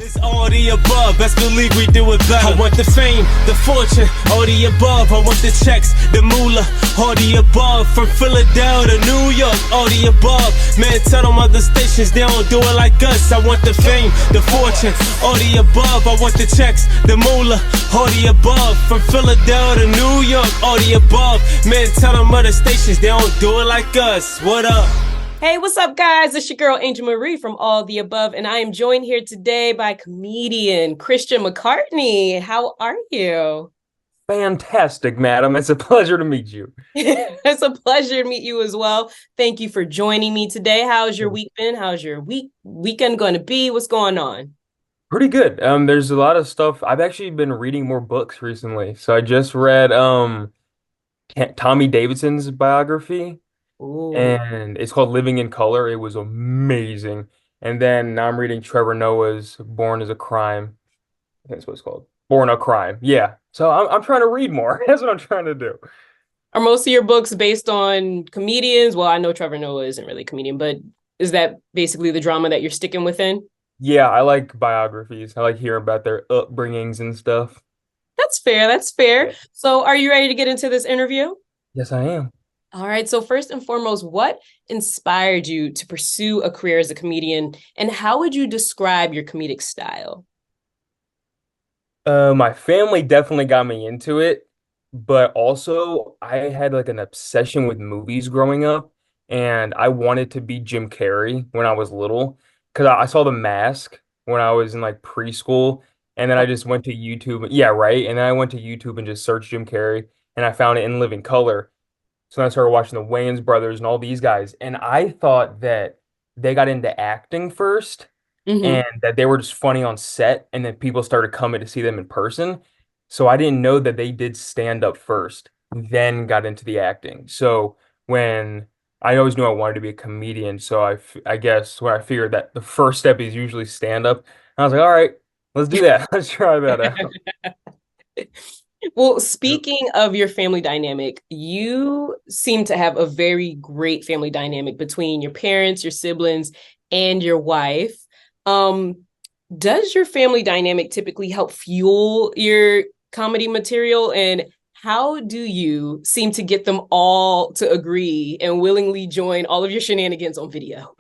It's all the above, best believe we do it better. I want the fame, the fortune, all the above. I want the checks, the moolah, all the above. From Philadelphia to New York, all the above. Man, tell them other stations they don't do it like us. I want the fame, the fortune, all the above. I want the checks, the moolah, all the above. From Philadelphia to New York, all the above. Man, tell them other stations they don't do it like us. What up? Hey, what's up, guys? It's your girl, Angel Marie from All the Above, and I am joined here today by comedian Christian McCartney. How are you? Fantastic, madam. It's a pleasure to meet you. It's a pleasure to meet you as well. Thank you for joining me today. How's your week been? How's your weekend going to be? What's going on? Pretty good. There's a lot of stuff. I've actually been reading more books recently. So I just read Tommy Davidson's biography, Ooh. and it's called Living in Color. It was amazing. And then now I'm reading Trevor Noah's Born as a Crime. I think that's what it's called. Born a Crime. Yeah. So I'm trying to read more. That's what I'm trying to do. Are most of your books based on comedians? Well, I know Trevor Noah isn't really a comedian, but is that basically the drama that you're sticking within? Yeah, I like biographies. I like hearing about their upbringings and stuff. That's fair. That's fair. So are you ready to get into this interview? Yes, I am. All right. So first and foremost, what inspired you to pursue a career as a comedian, and how would you describe your comedic style? My family definitely got me into it, but also I had like an obsession with movies growing up, and I wanted to be Jim Carrey when I was little because I saw The Mask when I was in like preschool, and then I just went to YouTube. Yeah, right. And then I went to YouTube and just searched Jim Carrey, and I found it in Living Color. So then I started watching the Wayans brothers and all these guys, and I thought that they got into acting first Mm-hmm. and that they were just funny on set, and then people started coming to see them in person. So I didn't know that they did stand up first, then got into the acting. So when I always knew I wanted to be a comedian, so I guess when I figured that the first step is usually stand up, I was like, all right, let's do that. Let's try that out. Well, speaking of your family dynamic, you seem to have a very great family dynamic between your parents, your siblings, and your wife. Um, does your family dynamic typically help fuel your comedy material? And how do you seem to get them all to agree and willingly join all of your shenanigans on video?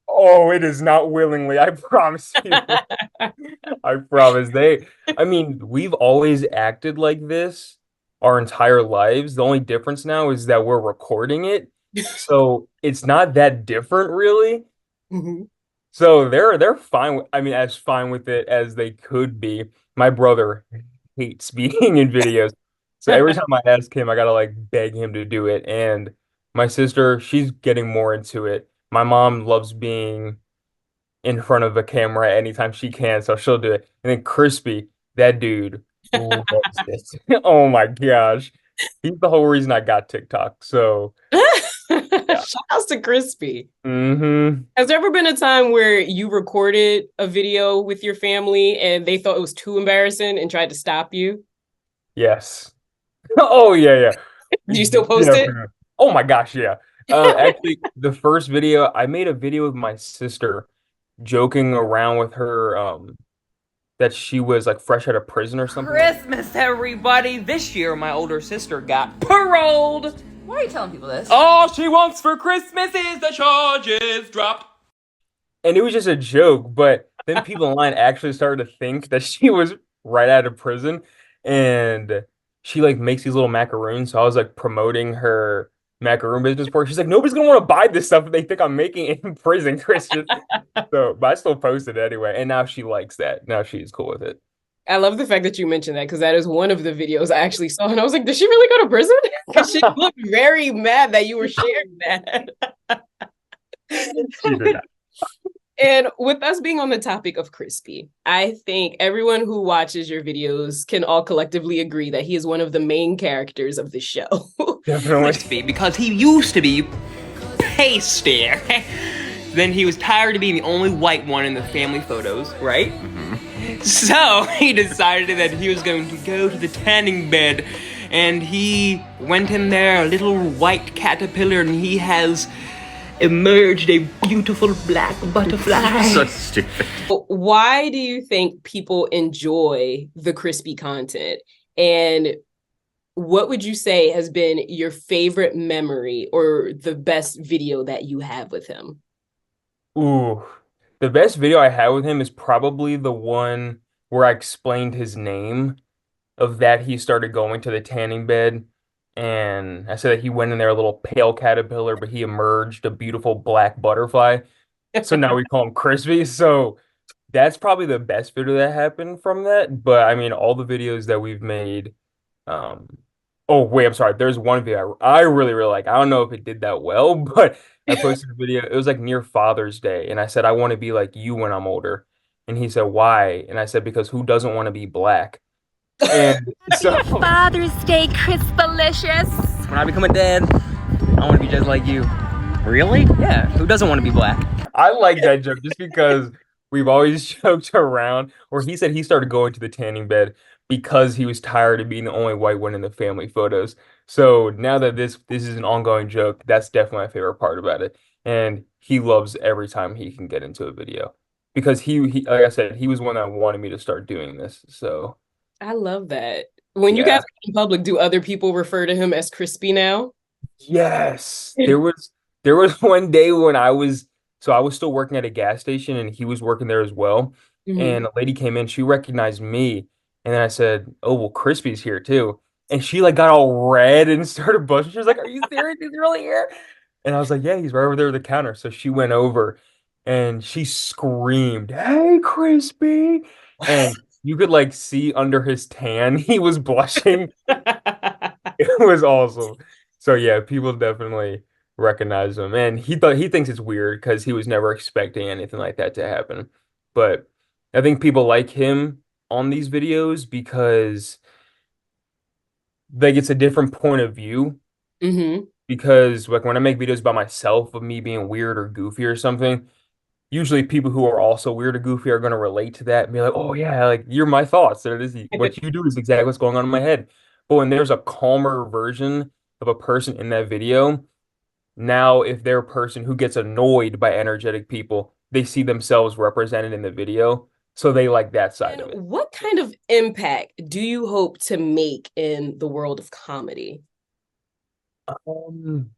Oh, it is not willingly, I promise you. I promise. I mean, we've always acted like this our entire lives. The only difference now is that we're recording it. So it's not that different, really. Mhm. So they're fine I mean, as fine with it as they could be. My brother hates being in videos. So every time I ask him, I gotta like beg him to do it. And my sister, she's getting more into it. My mom loves being in front of a camera anytime she can, so she'll do it. And then Crispy, that dude loves it. Oh my gosh. He's the whole reason I got TikTok. So yeah. Shout outs to Crispy. Mm-hmm. Has there ever been a time where you recorded a video with your family and they thought it was too embarrassing and tried to stop you? Yes. Oh yeah, yeah. Do you still post it? Oh my gosh, yeah. Actually, the first video, I made a video with my sister joking around with her that she was like fresh out of prison or something. Christmas, everybody! This year, my older sister got paroled. Why are you telling people this? All she wants for Christmas is the charges dropped. And it was just a joke, but then people online actually started to think that she was right out of prison, and she like makes these little macaroons. So I was like promoting her macaroon business for her. She's like, nobody's gonna want to buy this stuff if they think I'm making it in prison, Christian. So, but I still posted it anyway, and now she likes that. Now she's cool with it. I love the fact that you mentioned that because that is one of the videos I actually saw. And I was like, did she really go to prison? Because she looked very mad that you were sharing that. She did that. And with us being on the topic of Crispy, I think everyone who watches your videos can all collectively agree that he is one of the main characters of the show. Definitely. Crispy, because he used to be pasty. Then he was tired of being the only white one in the family photos, right? Mm-hmm. So he decided that he was going to go to the tanning bed, and he went in there, a little white caterpillar, and he has emerged a beautiful black butterfly. So stupid. Why do you think people enjoy the crispy content? And what would you say has been your favorite memory or the best video that you have with him? Ooh, the best video I had with him is probably the one where I explained his name, of that he started going to the tanning bed, and I said that he went in there a little pale caterpillar, but he emerged a beautiful black butterfly. So now we call him Crispy. So that's probably the best video that happened from that. But I mean, all the videos that we've made. Um, oh wait, I'm sorry. There's one video I really really like. I don't know if it did that well, but I posted a video. It was like near Father's Day, and I said I want to be like you when I'm older. And he said, "Why?" And I said, "Because who doesn't want to be black?" And so Father's Day, Crispalicious. When I become a dad, I want to be just like you. Really? Yeah. Who doesn't want to be black? I like that joke just because we've always joked around, or he said he started going to the tanning bed because he was tired of being the only white one in the family photos. So now that this is an ongoing joke, that's definitely my favorite part about it. And he loves every time he can get into a video because he like I said, he was one that wanted me to start doing this. So I love that. When you yeah. guys are in public, do other people refer to him as Crispy now? Yes. There was one day when I was still working at a gas station and he was working there as well. Mhm. And a lady came in, she recognized me, and then I said, "Oh, well, Crispy's here too." And she like got all red and started blushing. She was like, "Are you serious? He's really here?" And I was like, "Yeah, he's right over there at the counter." So she went over and she screamed, "Hey, Crispy!" And you could like see under his tan, he was blushing. It was awesome. So yeah, people definitely recognize him, and he thinks it's weird because he was never expecting anything like that to happen. But I think people like him on these videos because like it's a different point of view. Hmm. Because like when I make videos by myself of me being weird or goofy or something, usually people who are also weird or goofy are going to relate to that and be like, "Oh yeah, like you're my thoughts. There it is. What you do is exactly what's going on in my head." But when there's a calmer version of a person in that video, now if they're a person who gets annoyed by energetic people, they see themselves represented in the video, so they like that side And of it. what kind of impact do you hope to make in the world of comedy? Um,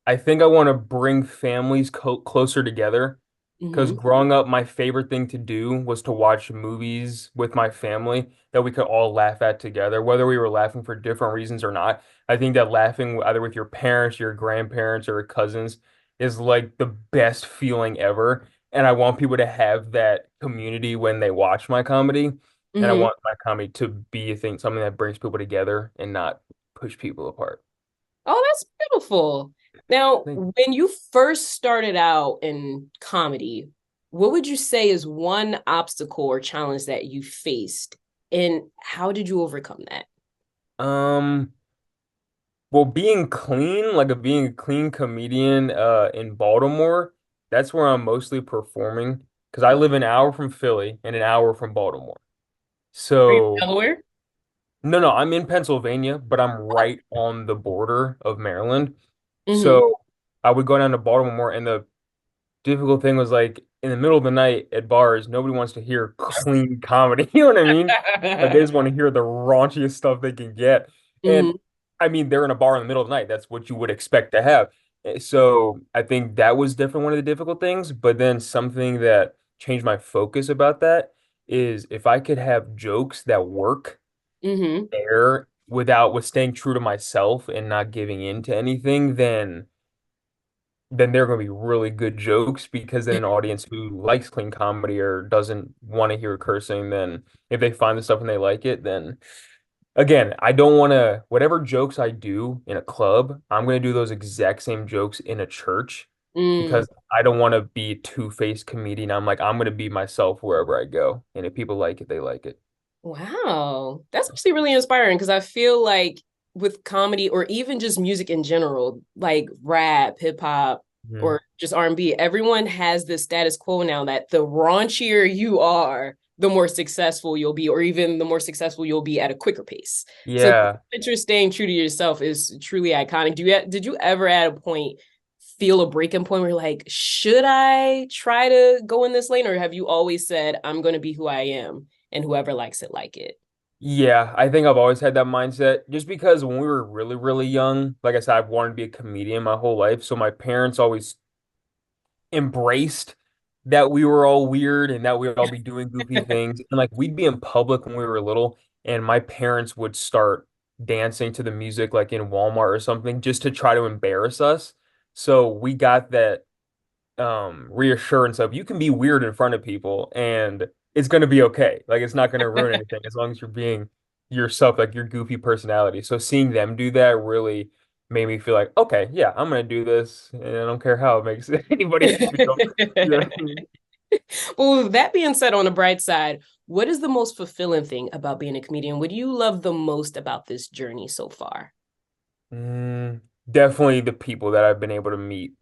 I think I want to bring families closer together. Because Hmm. growing up, my favorite thing to do was to watch movies with my family that we could all laugh at together, whether we were laughing for different reasons or not. I think that laughing either with your parents, your grandparents, or cousins is like the best feeling ever. And I want people to have that community when they watch my comedy. And I Hmm. want my comedy to be a thing, something that brings people together and not push people apart. Oh, that's beautiful. Now, Thank you. when you first started out in comedy, what would you say is one obstacle or challenge that you faced, and how did you overcome that? Um, Well, being a clean comedian in Baltimore, that's where I'm mostly performing because I live an hour from Philly and an hour from Baltimore. Are you in So, Delaware? no, I'm in Pennsylvania, but I'm right on the border of Maryland. Hmm. So, I would go down to Baltimore, and the difficult thing was like in the middle of the night at bars, nobody wants to hear clean comedy. You know what I mean? Like they just want to hear the raunchiest stuff they can get. And Hmm. I mean, they're in a bar in the middle of the night. That's what you would expect to have. So I think that was definitely one of the difficult things. But then something that changed my focus about that is if I could have jokes that work Hmm. there with staying true to myself and not giving in to anything, then they're going to be really good jokes because then an audience who likes clean comedy or doesn't want to hear cursing, then if they find the stuff and they like it, then again, I don't want to, whatever jokes I do in a club, I'm going to do those exact same jokes in a church Mm. because I don't want to be a two-faced comedian. I'm going to be myself wherever I go. And if people like it, they like it. Wow, that's actually really inspiring because I feel like with comedy or even just music in general, like rap, hip hop, Mhm. or just R&B, everyone has this status quo now that the raunchier you are, the more successful you'll be, or even the more successful you'll be at a quicker pace. So Yeah. that you're staying true to yourself is truly iconic. Did you ever at a point feel a breaking point where you're like, should I try to go in this lane? Or have you always said, I'm going to be who I am and whoever likes it, like it? Yeah, I think I've always had that mindset just because when we were really, really young, like I said, I've wanted to be a comedian my whole life. So my parents always embraced that we were all weird and that we'd all be doing goofy things. And like we'd be in public when we were little, and my parents would start dancing to the music like in Walmart or something just to try to embarrass us. So we got that reassurance of you can be weird in front of people and it's gonna be okay. Like it's not gonna ruin anything as long as you're being yourself, like your goofy personality. So seeing them do that really made me feel like, okay, yeah, I'm gonna do this and I don't care how it makes anybody feel. Yeah. Well, that being said, on the bright side, what is the most fulfilling thing about being a comedian? What do you love the most about this journey so far? Mm, definitely the people that I've been able to meet.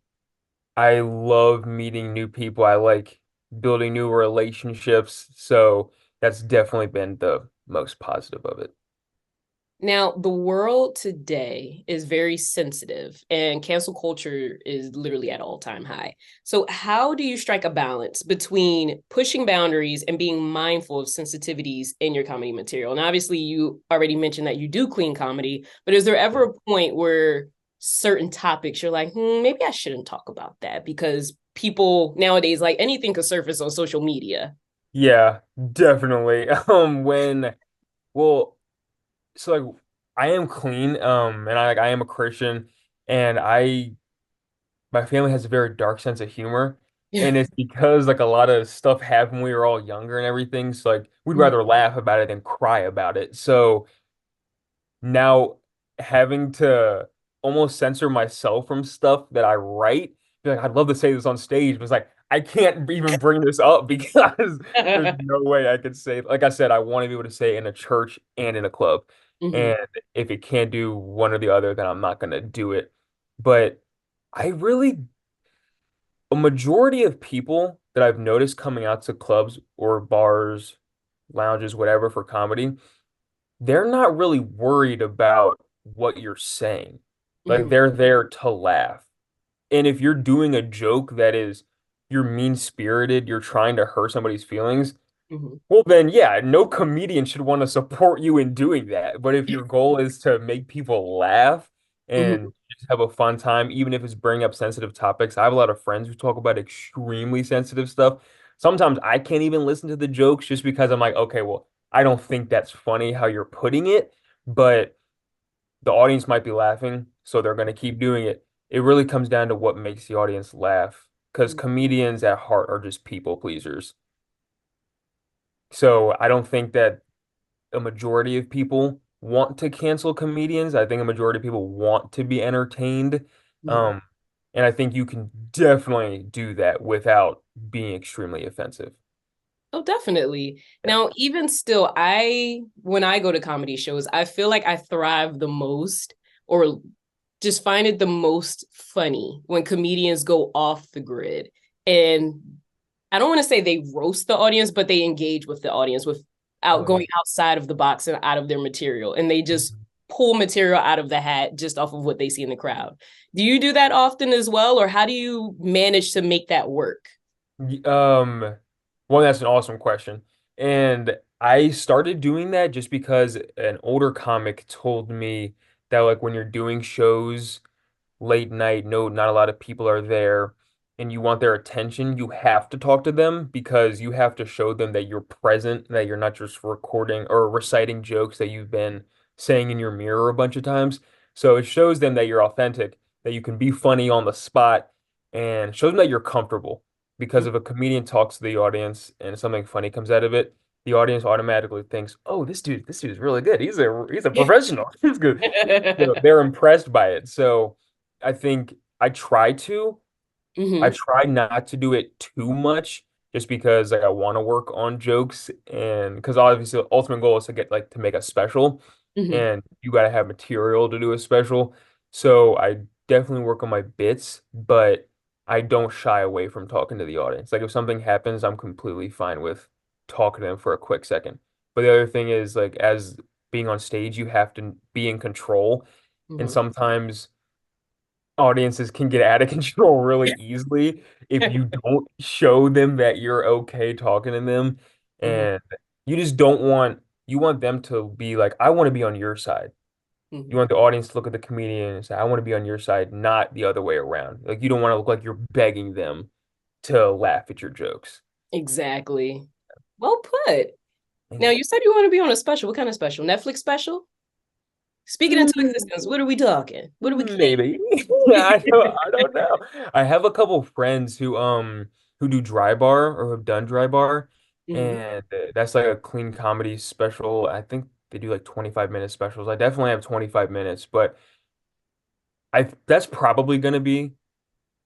I love meeting new people. I like building new relationships. So that's definitely been the most positive of it. Now, the world today is very sensitive and cancel culture is literally at all-time high. So, how do you strike a balance between pushing boundaries and being mindful of sensitivities in your comedy material? And obviously, you already mentioned that you do clean comedy, but is there ever a point where certain topics you're like, maybe I shouldn't talk about that because people nowadays, like anything could surface on social media? Yeah, definitely. Well, so like I am clean, and I am a Christian, and I my family has a very dark sense of humor, and it's because like a lot of stuff happened when we were all younger and everything. So like we'd rather laugh about it than cry about it. So now having to almost censor myself from stuff that I write, be like I'd love to say this on stage, but it's like I can't even bring this up because there's no way I could say, like I said, I want to be able to say it in a church and in a club. Mhm, And if it can't do one or the other, then I'm not gonna do it. But I really, a majority of people that I've noticed coming out to clubs or bars, lounges, whatever for comedy, they're not really worried about what you're saying. Like mhm, they're there to laugh. And if you're doing a joke that is you're mean-spirited, you're trying to hurt somebody's feelings, mhm, well then yeah, no comedian should want to support you in doing that. But if your goal is to make people laugh mhm, and just have a fun time, even if it's bringing up sensitive topics, I have a lot of friends who talk about extremely sensitive stuff. Sometimes I can't even listen to the jokes just because I'm like, okay, well, I don't think that's funny how you're putting it, but the audience might be laughing, so they're going to keep doing it. It really comes down to what makes the audience laugh, because mhm, comedians at heart are just people pleasers. So I don't think that a majority of people want to cancel comedians. I think a majority of people want to be entertained. mhm. Um, and I think you can definitely do that without being extremely offensive. Oh, definitely. Yeah. Now, even still, when I go to comedy shows, I feel like I thrive the most or just find it the most funny when comedians go off the grid. And I don't want to say they roast the audience, but they engage with the audience without Oh yeah. going outside of the box and out of their material. And they just Mhm. pull material out of the hat just off of what they see in the crowd. Do you do that often as well? Or how do you manage to make that work? Well, that's an awesome question. And I started doing that just because an older comic told me that like when you're doing shows late night, no, not a lot of people are there, and you want their attention, you have to talk to them because you have to show them that you're present, that you're not just recording or reciting jokes that you've been saying in your mirror a bunch of times. So it shows them that you're authentic, that you can be funny on the spot, and shows them that you're comfortable. Because if a comedian talks to the audience and something funny comes out of it, the audience automatically thinks, "Oh, this dude is really good. He's a professional. He's good." So they're impressed by it. So I think I Hmm. try not to do it too much just because like I want to work on jokes and because obviously the ultimate goal is to get like to make a special Hmm. and you got to have material to do a special. So I definitely work on my bits, but I don't shy away from talking to the audience. Like if something happens, I'm completely fine with talking to them for a quick second. But the other thing is like as being on stage, you have to be in control and Hmm. sometimes audiences can get out of control really easily if you don't show them that you're okay talking to them. Mhm, And you just don't want you want them to be like, I want to be on your side. You mhm. want the audience to look at the comedian and say, I want to be on your side, not the other way around. Like you don't want to look like you're begging them to laugh at your jokes. Exactly. Well put. Now, And you said you want to be on a special. What kind of special? Netflix special? Speaking into mm, existence, what are we talking? What are we claiming? maybe. I don't know. I have a couple friends who do dry bar or have done dry bar, Mhm. and that's like a clean comedy special. I think they do like 25-minute specials. I definitely have 25 minutes, but I that's probably gonna be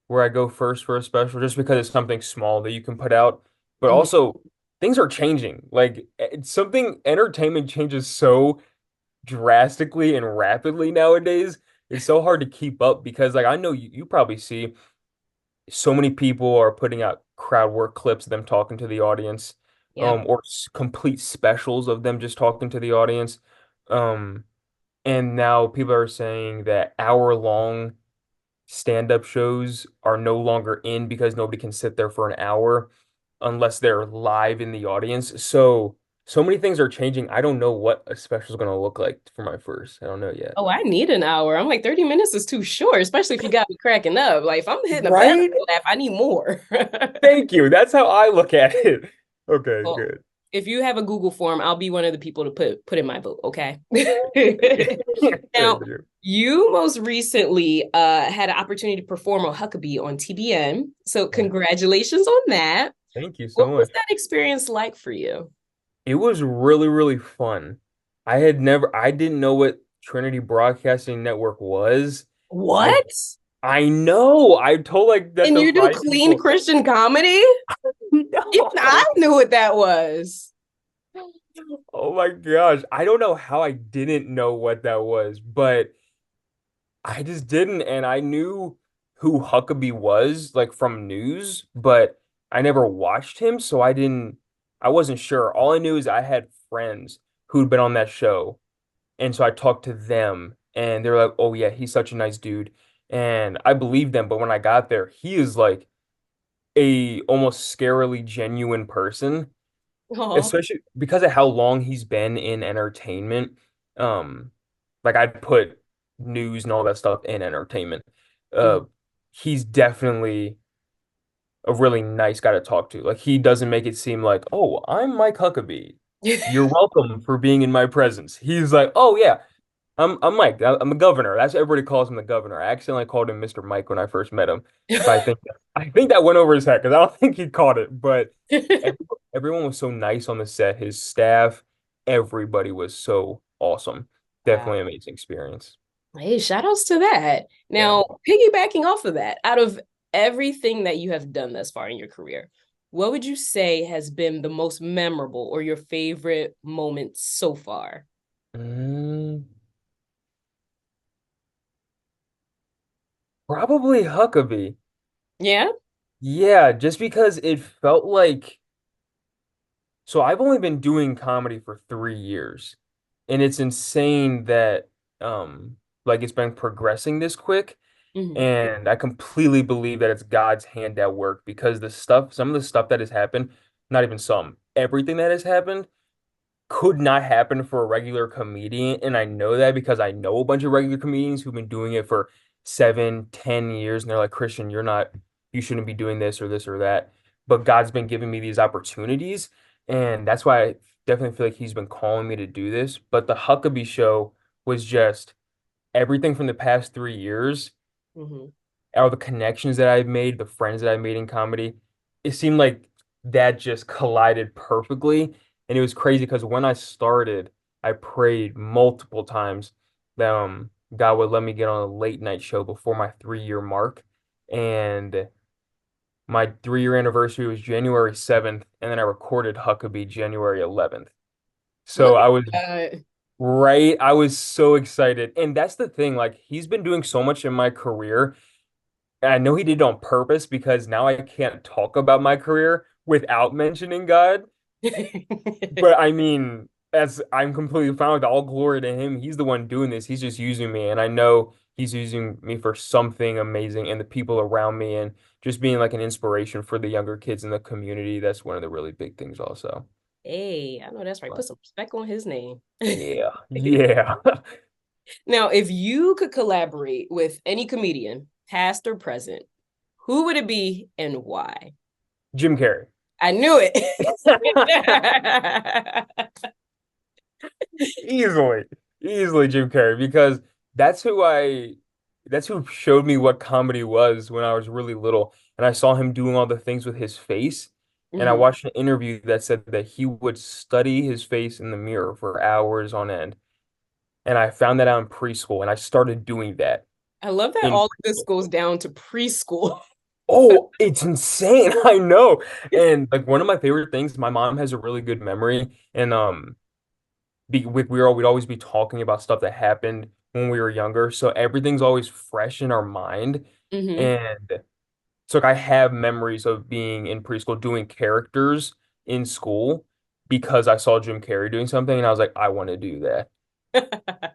where I go first for a special just because it's something small that you can put out. But Mhm. also things are changing. Like it's something entertainment changes so drastically and rapidly nowadays. It's so hard to keep up because like I know you probably see so many people are putting out crowd work clips of them talking to the audience, Yeah. or complete specials of them just talking to the audience. Um, and now people are saying that hour-long stand-up shows are no longer in because nobody can sit there for an hour unless they're live in the audience. So many things are changing. I don't know what a special is going to look like for my first. I don't know yet. Oh, I need an hour. I'm like, 30 minutes is too short, especially if you got me cracking up. Like, if I'm hitting a belly Right? laugh, I need more. Thank you. That's how I look at it. Okay, Well, good. if you have a Google form, I'll be one of the people to put in my vote, okay? Thank Now, you. you most recently had an opportunity to perform on Huckabee on TBN. So Yeah. congratulations on that. Thank you so What was much. that experience like for you? It was really, really fun. I didn't know what Trinity Broadcasting Network was. I What? I know. I told like that And to you do five clean people. Christian comedy? Even I No. knew what that was. Oh my gosh. I don't know how I didn't know what that was, but I just didn't. And I knew who Huckabee was, like from news, but I never watched him, so I wasn't sure. All I knew is I had friends who'd been on that show. And so I talked to them and they were like, oh yeah, he's such a nice dude. And I believed them, but when I got there, he is like a almost scarily genuine person, Oh. especially because of how long he's been in entertainment. Um, like I'd put news and all that stuff in entertainment. Uh, he's definitely a really nice guy to talk to. Like he doesn't make it seem like, oh, I'm Mike Huckabee. You're welcome for being in my presence. He's like, oh yeah, I'm Mike. I'm the governor. That's everybody calls him the governor. I accidentally called him Mr. Mike when I first met him, but I think that went over his head because I don't think he caught it. But everyone was so nice on the set. His staff, everybody was so awesome. Wow. Definitely an amazing experience. Hey, shout outs to that. Yeah. Now, piggybacking off of that, out of everything that you have done thus far in your career, what would you say has been the most memorable or your favorite moment so far? Mm, probably Huckabee. Yeah? Yeah, just because it felt like so I've only been doing comedy for 3 years, and it's insane that like it's been progressing this quick. Mhm. And I completely believe that it's God's hand at work because some of the stuff that has happened, not even some, everything that has happened could not happen for a regular comedian. And I know that because I know a bunch of regular comedians who've been doing it for 7, 10 years. And they're like, Christian, you shouldn't be doing this or this or that. But God's been giving me these opportunities. And that's why I definitely feel like he's been calling me to do this. But the Huckabee show was just everything from the past 3 years, Mhm. all the connections that I've made, the friends that I made in comedy, it seemed like that just collided perfectly. And it was crazy because when I started, I prayed multiple times that God would let me get on a late night show before my 3 year mark. And my 3 year anniversary was January 7th, and then I recorded Huckabee January 11th. Look So I was at that. right. I was so excited. And that's the thing, like he's been doing so much in my career. And I know he did it on purpose because now I can't talk about my career without mentioning God. But I mean, as I'm completely fine with all glory to him. He's the one doing this. He's just using me. And I know he's using me for something amazing and the people around me and just being like an inspiration for the younger kids in the community. That's one of the really big things also. Hey, I know that's right. Put some respect on his name. Yeah. Yeah. Now, if you could collaborate with any comedian, past or present, who would it be and why? Jim Carrey. I knew it. Easily Jim Carrey because that's who showed me what comedy was when I was really little. And I saw him doing all the things with his face. And I Mhm. watched an interview that said that he would study his face in the mirror for hours on end. And I found that out in preschool and I started doing that I love that in all of this preschool. goes down to preschool. Oh, it's insane. I know. And like one of my favorite things, my mom has a really good memory and we'd always be talking about stuff that happened when we were younger, so everything's always fresh in our mind. Mhm. And so like I have memories of being in preschool doing characters in school because I saw Jim Carrey doing something and I was like, I want to do that.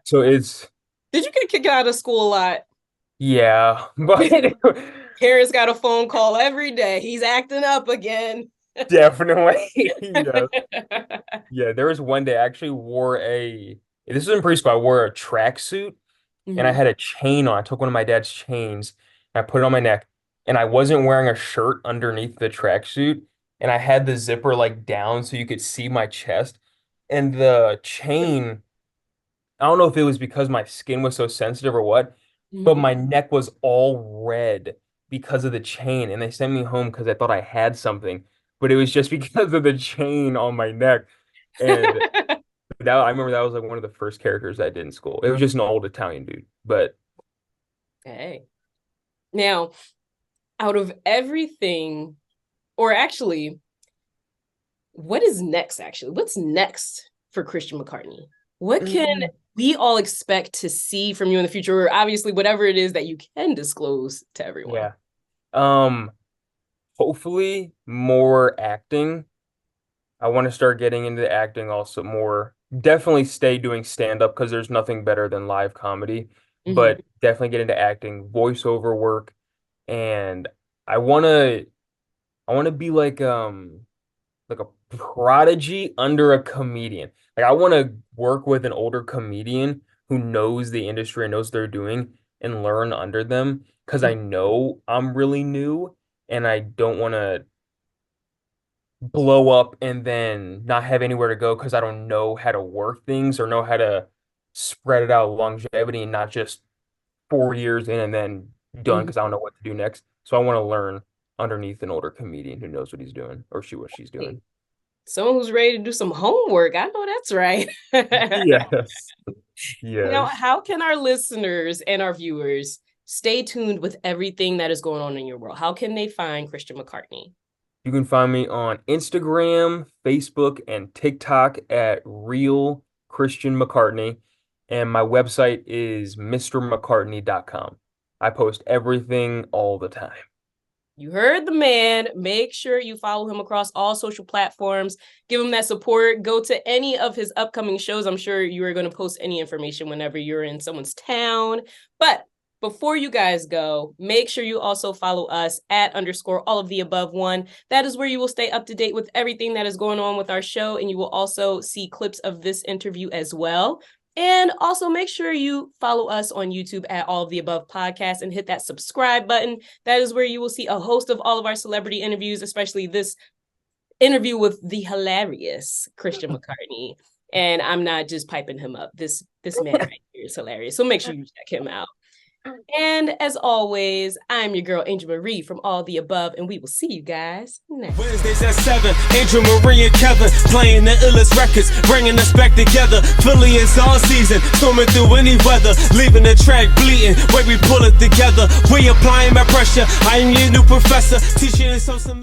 So it's Did you get kicked out of school a lot? yeah, but Parents got a phone call every day. He's acting up again. definitely yeah. Yeah, there was one day I actually this was in preschool, I wore a tracksuit and I Mhm. had a chain on. I took one of my dad's chains and I put it on my neck and I wasn't wearing a shirt underneath the tracksuit and I had the zipper like down so you could see my chest and the chain, I don't know if it was because my skin was so sensitive or what, but Mhm. my neck was all red because of the chain and they sent me home because I thought I had something, but it was just because of the chain on my neck. And that I remember that was like one of the first characters I did in school. It was just an old Italian dude, but Hey. Now, out of everything, or actually, what is next, actually? What's next for Christian McCartney? What can mm, we all expect to see from you in the future? Or obviously, whatever it is that you can disclose to everyone. yeah. Um, Hopefully more acting. I want to start getting into acting also more. Definitely stay doing stand up because there's nothing better than live comedy, Mhm. but definitely get into acting, voiceover work, and I want to be like a prodigy under a comedian. Like I want to work with an older comedian who knows the industry and knows what they're doing and learn under them because I know I'm really new and I don't want to blow up and then not have anywhere to go because I don't know how to work things or know how to spread it out longevity and not just 4 years in and then done Mhm. because I don't know what to do next. So I want to learn underneath an older comedian who knows what he's doing or what she's Hey, doing. someone who's ready to do some homework. I know that's right. Yes. Now, Yes. how can our listeners and our viewers stay tuned with everything that is going on in your world? How can they find Christian McCartney? You can find me on Instagram, Facebook, and TikTok at Real Christian McCartney. And my website is mrmccartney.com. I post everything all the time. You heard the man. Make sure you follow him across all social platforms. Give him that support. Go to any of his upcoming shows. I'm sure you are going to post any information whenever you're in someone's town. But before you guys go, make sure you also follow us at _ all of the above one. That is where you will stay up to date with everything that is going on with our show. And you will also see clips of this interview as well. And also make sure you follow us on YouTube at All of the Above Podcast and hit that subscribe button. That is where you will see a host of all of our celebrity interviews, especially this interview with the hilarious Christian McCartney. And I'm not just piping him up. This man right here is hilarious. So make sure you check him out. And as always, I'm your girl, Angel Marie from All the Above, and we will see you guys next. Wednesdays at 7, Angel Marie and Kevin playing the illest records, bringing us back together. Philly is all season, storming through any weather, leaving the track bleeding. When we pull it together, we applying my pressure. I am your new professor, teaching us so some.